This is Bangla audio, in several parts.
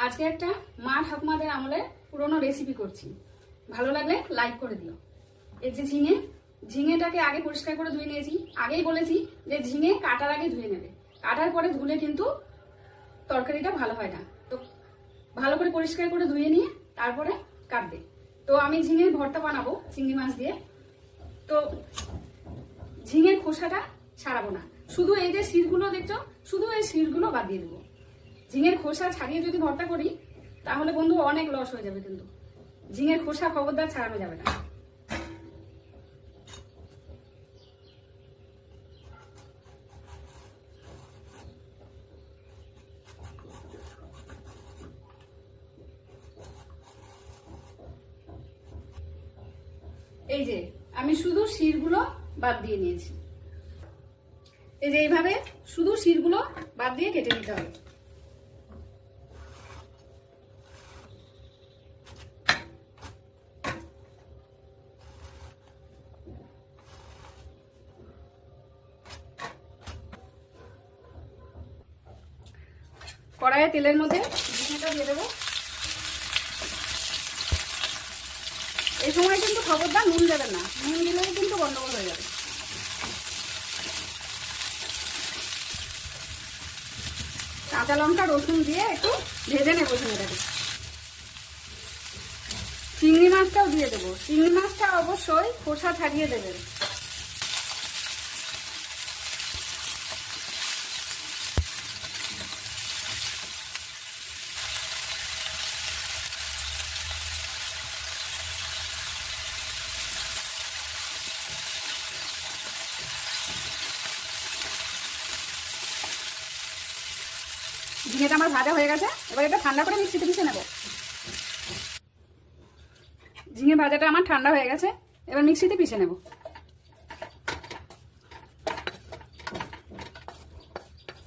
আজকে একটা মা ঠাকুমাদের আমলে পুরনো রেসিপি করছি। ভালো লাগলে লাইক করে দিও। এই যে ঝিঙেটাকে আগে পরিষ্কার করে ধুয়ে নিয়েছি। আগেই বলেছি যে ঝিঙে কাটার আগে ধুয়ে নেবে, কাটার পরে ধুলে কিন্তু তরকারিটা ভালো হয় না। তো ভালো করে পরিষ্কার করে ধুয়ে নিয়ে তারপরে কাটবে। তো আমি ঝিঙের ভর্তা বানাবো চিংড়ি মাছ দিয়ে। তো ঝিঙের খোসাটা ছাড়াবো না, শুধু এই যে শিরগুলো দেখছো, শুধু এই শিরগুলো বাদ দিয়ে দেবো। ঝিঙের খোসা ছাড়িয়ে যদি ভর্তা করি তাহলে বন্ধু অনেক লস হয়ে যাবে, কিন্তু ঝিঙের খোসা খবরদার ছাড়ানো যাবে না। এই যে আমি শুধু শিরগুলো বাদ দিয়ে নিয়েছি। এই যে এইভাবে শুধু শিরগুলো বাদ দিয়ে কেটে নিতে হবে। কড়াইয়ে তেলের মধ্যে ঝিঙেটা দিয়ে দেবো। এই সময় কিন্তু খবরদার নুন দেবেন না, নুন দিলেও কিন্তু গন্ডগোল হয়ে যাবে। কাঁচা লঙ্কা রসুন দিয়ে একটু ভেজে নেবো ঝিঙেটাকে। চিংড়ি মাছটাও দিয়ে দেবো। চিংড়ি মাছটা অবশ্যই খোসা ছাড়িয়ে দেবেন। ঝিঙেটা আমার ভাজা হয়ে গেছে, এবার এটা ঠান্ডা করে মিক্সিতে পিষে নেব। ঝিঙে ভাজাটা আমার ঠান্ডা হয়ে গেছে, এবার মিক্সিতে পিষে নেব।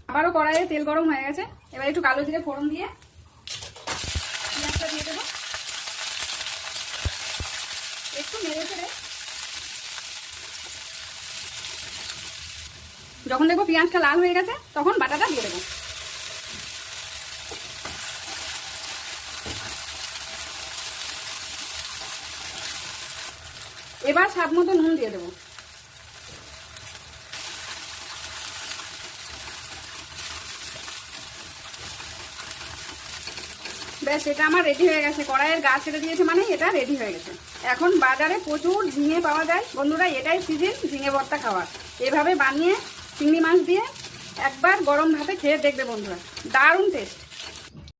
আবারও কড়াইয়ে তেল গরম হয়ে গেছে, এবার একটু কালো জিরে ফোড়ন দিয়ে পেঁয়াজটা দিয়ে দেবো। একটু নেড়ে চেড়ে যখন দেখবো পেঁয়াজটা লাল হয়ে গেছে তখন বাটাটা দিয়ে দেবো। এবার স্বাদ মতো নুন দিয়ে দেবো। ব্যাস, এটা আমার রেডি হয়ে গেছে। কড়াইয়ের গা ছেড়ে দিয়েছে মানে এটা রেডি হয়ে গেছে। এখন বাজারে প্রচুর ঝিঙে পাওয়া যায় বন্ধুরা, এটাই সিজন ঝিঙে ভর্তা খাওয়ার। এভাবে বানিয়ে চিংড়ি মাছ দিয়ে একবার গরম ভাতে খেয়ে দেখবে বন্ধুরা, দারুণ টেস্ট।